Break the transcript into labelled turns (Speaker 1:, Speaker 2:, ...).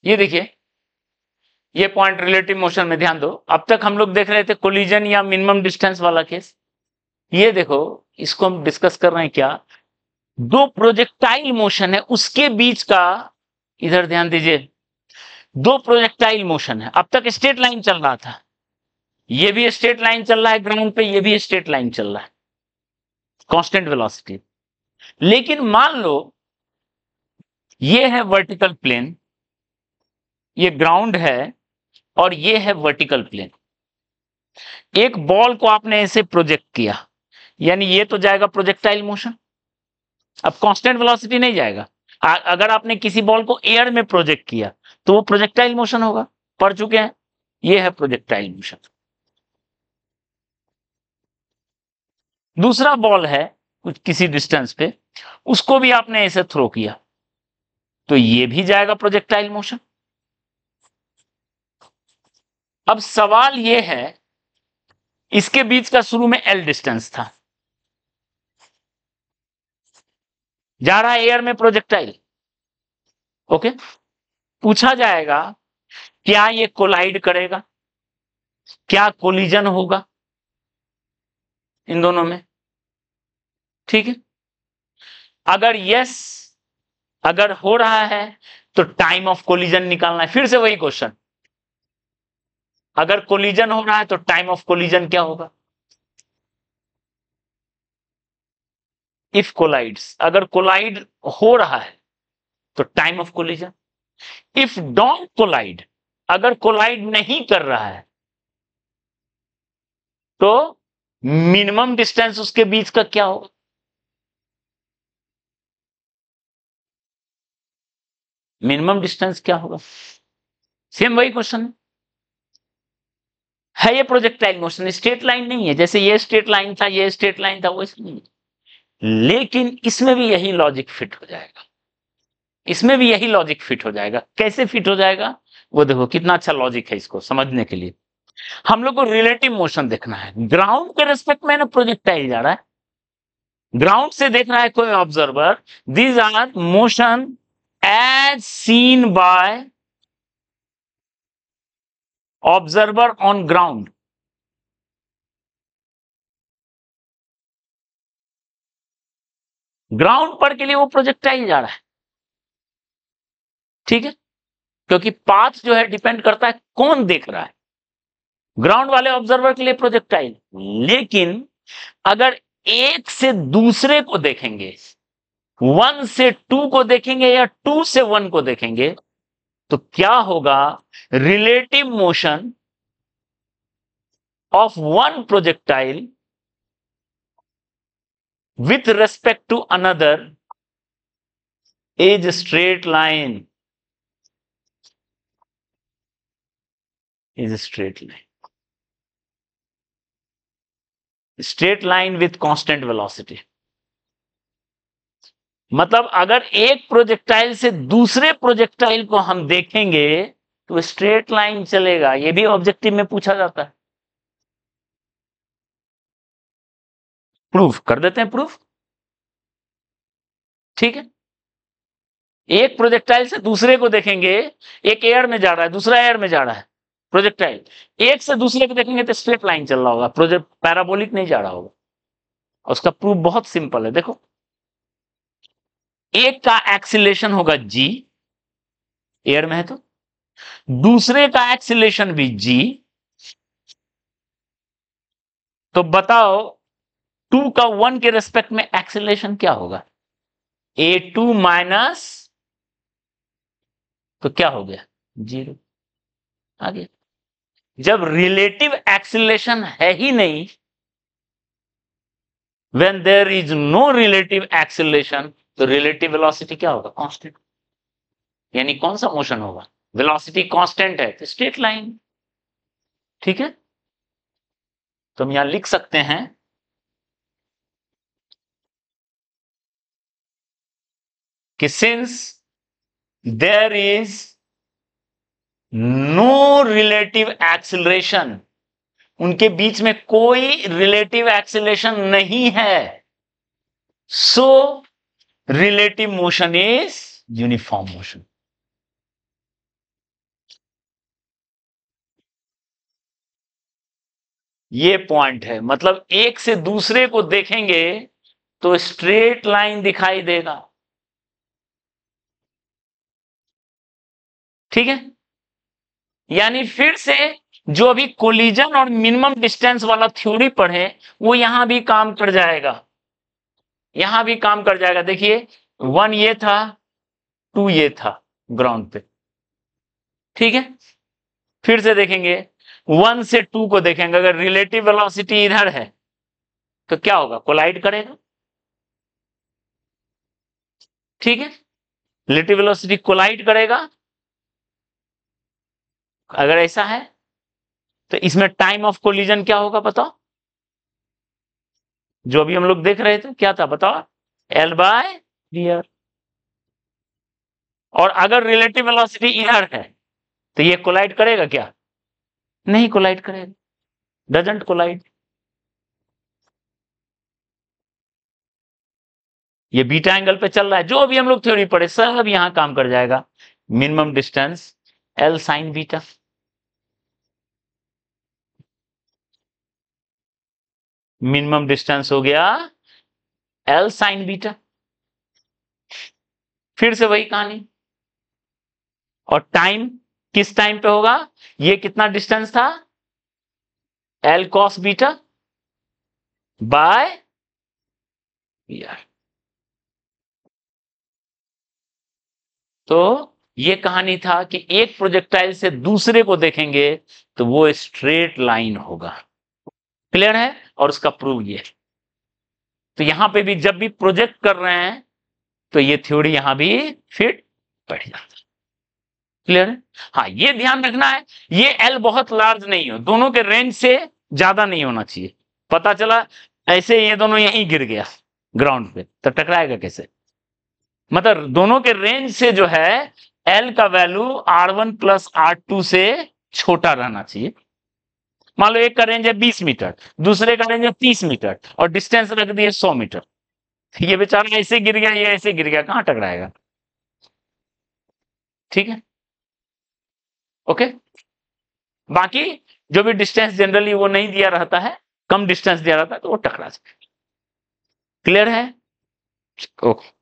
Speaker 1: ये देखिए, ये पॉइंट रिलेटिव मोशन में ध्यान दो। अब तक हम लोग देख रहे थे कोलिजन या मिनिमम डिस्टेंस वाला केस। ये देखो, इसको हम डिस्कस कर रहे हैं क्या, दो प्रोजेक्टाइल मोशन है उसके बीच का, इधर ध्यान दीजिए, दो प्रोजेक्टाइल मोशन है। अब तक स्ट्रेट लाइन चल रहा था, ये भी स्ट्रेट लाइन चल रहा है ग्राउंड पे, ये भी स्ट्रेट लाइन चल रहा है, कांस्टेंट वेलोसिटी। लेकिन मान लो ये है वर्टिकल प्लेन, ये ग्राउंड है, और ये है वर्टिकल प्लेन। एक बॉल को आपने ऐसे प्रोजेक्ट किया, यानी ये तो जाएगा प्रोजेक्टाइल मोशन, अब कांस्टेंट वेलोसिटी नहीं जाएगा। अगर आपने किसी बॉल को एयर में प्रोजेक्ट किया तो वो प्रोजेक्टाइल मोशन होगा, पढ़ चुके हैं, ये है प्रोजेक्टाइल मोशन। दूसरा बॉल है कुछ किसी डिस्टेंस पे, उसको भी आपने ऐसे थ्रो किया, तो ये भी जाएगा प्रोजेक्टाइल मोशन। अब सवाल ये है, इसके बीच का शुरू में एल डिस्टेंस था, जा रहा है एयर में प्रोजेक्टाइल, ओके। पूछा जाएगा क्या ये कोलाइड करेगा, क्या कोलिजन होगा इन दोनों में, ठीक है। अगर यस, अगर हो रहा है तो टाइम ऑफ कोलिजन निकालना है। फिर से वही क्वेश्चन, अगर कोलिजन हो रहा है तो टाइम ऑफ कोलिजन क्या होगा, इफ कोलाइड्स, अगर कोलाइड हो रहा है तो time of collision. If don't collide, अगर कोलाइड नहीं कर रहा है तो मिनिमम डिस्टेंस उसके बीच का क्या होगा, मिनिमम डिस्टेंस क्या होगा। सेम वही क्वेश्चन है, ये प्रोजेक्टाइल मोशन स्ट्रेट लाइन नहीं है, जैसे ये स्ट्रेट लाइन था, ये स्ट्रेट लाइन था, वो नहीं है। लेकिन इसमें भी यही लॉजिक फिट हो जाएगा, इसमें भी यही लॉजिक फिट हो जाएगा। कैसे फिट हो जाएगा वो देखो, कितना अच्छा लॉजिक है इसको समझने के लिए। हम लोग को रिलेटिव मोशन देखना है, ग्राउंड के रेस्पेक्ट में ना प्रोजेक्टाइल जा रहा है, ग्राउंड से देख रहा है कोई observer, these are motion as seen by observer on ground. Ground पर के लिए वो प्रोजेक्टाइल जा रहा है, ठीक है, क्योंकि पाथ जो है डिपेंड करता है कौन देख रहा है, ग्राउंड वाले ऑब्जर्वर के लिए प्रोजेक्टाइल। लेकिन अगर एक से दूसरे को देखेंगे, 1 से 2 को देखेंगे या 2 से 1 को देखेंगे, तो क्या होगा, relative motion of one projectile with respect to another is straight line, is straight line, straight line with constant velocity। मतलब अगर एक प्रोजेक्टाइल से दूसरे प्रोजेक्टाइल को हम देखेंगे तो स्ट्रेट लाइन चलेगा, ये भी ऑब्जेक्टिव में पूछा जाता है। प्रूफ कर देते हैं, प्रूफ, ठीक है। एक प्रोजेक्टाइल से दूसरे को देखेंगे, एक एयर में जा रहा है, दूसरा एयर में जा रहा है प्रोजेक्टाइल, एक से दूसरे को देखेंगे तो स्ट्रेट लाइन चल रहा होगा, प्रोजेक्ट पैराबोलिक नहीं जा रहा होगा। उसका प्रूफ बहुत सिंपल है, देखो, एक का एक्सीलरेशन होगा जी, एयर में है तो, दूसरे का एक्सीलरेशन भी जी, तो बताओ 2 का 1 के रेस्पेक्ट में एक्सीलरेशन क्या होगा, A2 माइनस, तो क्या हो गया, 0 आ गया। जब रिलेटिव एक्सीलरेशन है ही नहीं, when there is no relative acceleration, तो रिलेटिव वेलोसिटी क्या होगा, कांस्टेंट। यानी कौन सा मोशन होगा, वेलोसिटी कांस्टेंट है तो स्ट्रेट लाइन, ठीक है। तो हम यहां लिख सकते हैं कि since there is no relative acceleration, उनके बीच में कोई रिलेटिव एक्सीलरेशन नहीं है, so relative motion is uniform motion. ये पॉइंट है, मतलब एक से दूसरे को देखेंगे तो स्ट्रेट लाइन दिखाई देगा। ठीक है, यानी फिर से जो अभी कोलिजन और मिनिमम डिस्टेंस वाला थ्योरी पढ़े वो यहां भी काम कर जाएगा, यहां भी काम कर जाएगा। देखिए 1 ये था, 2 ये था ग्राउंड पे। ठीक है, फिर से देखेंगे 1 से 2 को देखेंगे, अगर रिलेटिव वेलोसिटी इधर है तो क्या होगा, कोलाइड करेगा। ठीक है, रिलेटिव वेलोसिटी कोलाइड करेगा। अगर ऐसा है तो इसमें टाइम ऑफ कोलिजन क्या होगा बताओ, जो अभी हम लोग देख रहे थे क्या था बताओ, L/r। और अगर रिलेटिव वेलोसिटी इधर है तो ये कोलाइड करेगा क्या, नहीं कोलाइड करेगा, डजंट कोलाइड। ये बीटा एंगल पे चल रहा है, जो भी हम लोग थ्योरी पढ़े सब यहां काम कर जाएगा। Minimum distance L sin beta, minimum distance हो गया L sin बीटा। फिर से वही कहानी, और टाइम किस टाइम पे होगा, ये कितना डिस्टेंस था, L cos beta by R। तो ये कहानी था कि एक प्रोजेक्टाइल से दूसरे को देखेंगे तो वो स्ट्रेट लाइन होगा। क्लियर है, और उसका प्रूव ये। तो यहां पे भी जब भी प्रोजेक्ट कर रहे हैं तो ये थ्योरी यहां भी फिट बैठ जाता है। क्लियर है, हाँ ये ध्यान रखना है, ये L बहुत लार्ज नहीं हो, दोनों के रेंज से ज्यादा नहीं होना चाहिए। पता चला ऐसे ये दोनों यहीं गिर गया ग्राउंड पे तो टकराएगा कैसे, मतलब दोनों के रेंज से जो है L का वैल्यू R1 प्लस R2 से छोटा रहना चाहिए। मान लो एक का रेंज है 20 मीटर, दूसरे का रेंज है 30 मीटर और डिस्टेंस रख दिए 100 मीटर, ये बेचारा ऐसे गिर गया, ये ऐसे गिर गया, कहां टकराएगा। ठीक है, ओके। बाकी जो भी डिस्टेंस जनरली वो नहीं दिया रहता है, कम डिस्टेंस दिया रहता है तो वो टकरा सकता है। क्लियर है, ओके।